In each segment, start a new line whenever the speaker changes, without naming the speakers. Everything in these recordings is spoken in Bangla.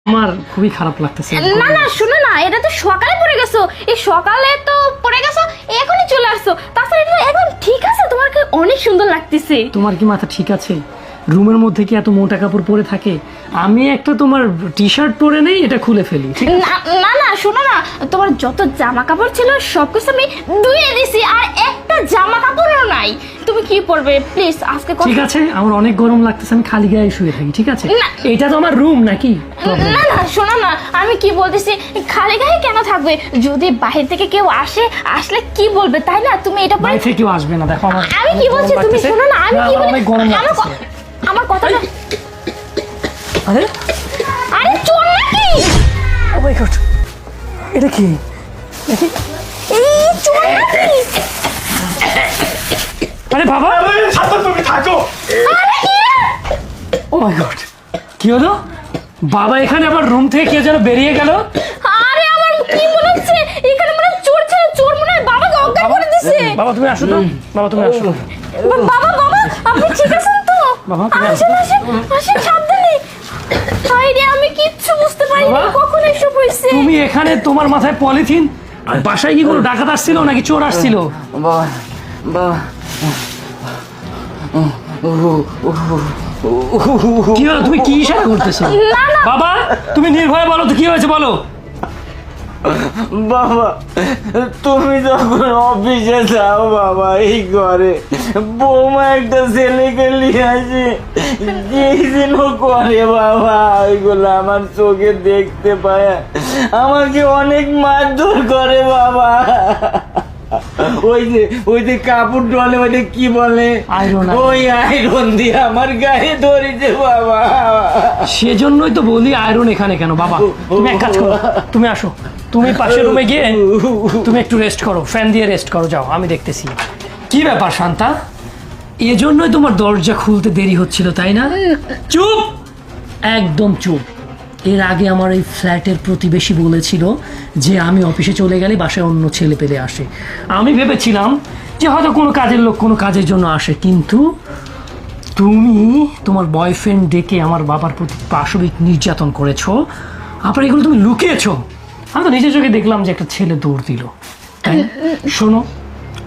আমার খুবই খারাপ লাগতেছে।
না না শোনো না, এটা তো সকালে পড়ে গেছো, এই সকালে তো পড়ে গেছো, এখনই চলে আসছো। তাছাড়া এটা এখন ঠিক আছে, তোমাকে অনেক সুন্দর লাগতেছে।
তোমার কি মাথা ঠিক আছে? রুমের মধ্যে কি এত মোটা কাপড় পরে থাকে? আমি একটা তোমার টি শার্ট পরে নেই, এটা খুলে ফেলি।
না না না শোনো না, তোমার যত জামা কাপড় ছিল সবকিছু আমি ধুয়ে দিছি, আর একটা জামা কাপড়ও নাই। তুমি কি পরবে প্লিজ আজকে?
ঠিক আছে, আমার অনেক গরম লাগতেছে, আমি খালি গায়ে শুয়ে থাকি, ঠিক আছে? এটা তো আমার রুম নাকি?
না না শোনো না, আমি কি বলতেছি, খালি গায়ে কেন থাকবে? যদি বাইরে থেকে কেউ আসলে কি বলবে, তাই না? তুমি এটা
বাইরে থেকে কেউ আসবে না, দেখো আমার
আমি কি বলছি তুমি শোনো না, আমি কি বলি,
গরম লাগতেছে।
আমার কথাটা।
আরে
আরে চোর নাকি?
ও মাই গড, এটা কি?
এই চোর নাকি?
আরে বাবা,
তুমি থাকো।
আরে কি?
ও মাই গড, কি হলো? বাবা এখানে আবার রুম থেকে কে যেন বেরিয়ে গেল।
আরে আমার কি মনে হচ্ছে এখানে মনে হয় চোর ছিল, চোর মনে হয় বাবাকে অজ্ঞান করে দিছে।
বাবা তুমি আসো তো, বাবা তুমি আসো।
বাবা বাবা আপনি ঠিক আছেন তো?
বাবা, তুমি আসো।
আসেন আসেন আসেন, সাবধানে। আরে আমি কিচ্ছু বুঝতে পারিনি
বাবা,
কখন এসব হইছে।
তুমি এখানে, তোমার মাথায় পলিথিন, বাসায় কি কোনো ডাকাত আসছিল নাকি চোর আসছিল?
বাবা বাবা
কি হলো, তুমি কি ইশারা করতেছো?
না না
বাবা তুমি নির্ভয়ে বলো তো কি হয়েছে, বলো।
বাবা, তুমি যখন অফিসে যাও বাবা, এই ঘরে বৌমা একটা ছেলেকে নিয়ে আসে, যেদিন করে বাবা ওইগুলো আমার চোখে দেখতে পায়, আমাকে অনেক মারধর করে বাবা। ওই যে কাপড় ডলে, ওই কি বলে,
আয়রন।
ওই আয়রন দিয়ে আমার গায়ে ধরেছে বাবা।
সেজন্যই তো বলি আয়রন এখানে কেন। বাবা তুমি এক কাজ করো, তুমি আসো, তুমি পাশের রুমে গিয়ে তুমি একটু রেস্ট করো, ফ্যান দিয়ে রেস্ট করো, যাও, আমি দেখতেছি। কি ব্যাপার শান্তা, এজন্যই তোমার দরজা খুলতে দেরি হচ্ছিল তাই না? চুপ, একদম চুপ। এর আগে আমার এই ফ্ল্যাটের প্রতিবেশী বলেছিল যে আমি অফিসে চলে গেলে বাসায় অন্য ছেলে পেলে আসে। আমি ভেবেছিলাম যে হয়তো কোনো কাজের লোক কোনো কাজের জন্য আসে, কিন্তু তুমি তোমার বয়ফ্রেন্ড ডেকে আমার বাবার প্রতি পাশবিক নির্যাতন করেছো, আবার এগুলো তুমি লুকিয়েছো। আমি তো নিজের চোখে দেখলাম যে একটা ছেলে দৌড় দিল, তাই না? শোনো,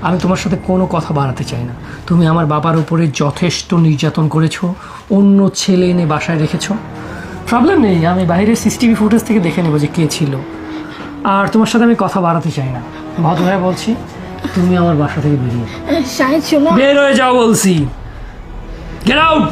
আমি তোমার সাথে কোনো কথা বাড়াতে চাই না। তুমি আমার বাবার উপরে যথেষ্ট নির্যাতন করেছো, অন্য ছেলে এনে বাসায় রেখেছো, প্রবলেম নেই, আমি বাইরের সিসিটিভি ফুটেজ থেকে দেখে নেবো যে কে ছিল। আর তোমার সাথে আমি কথা বাড়াতে চাই না, ভদ্রভাবে বলছি, তুমি আমার বাসা থেকে বেরিয়ে
শাহিদ শোনো,
বের হয়ে যাও বলছি। Get out.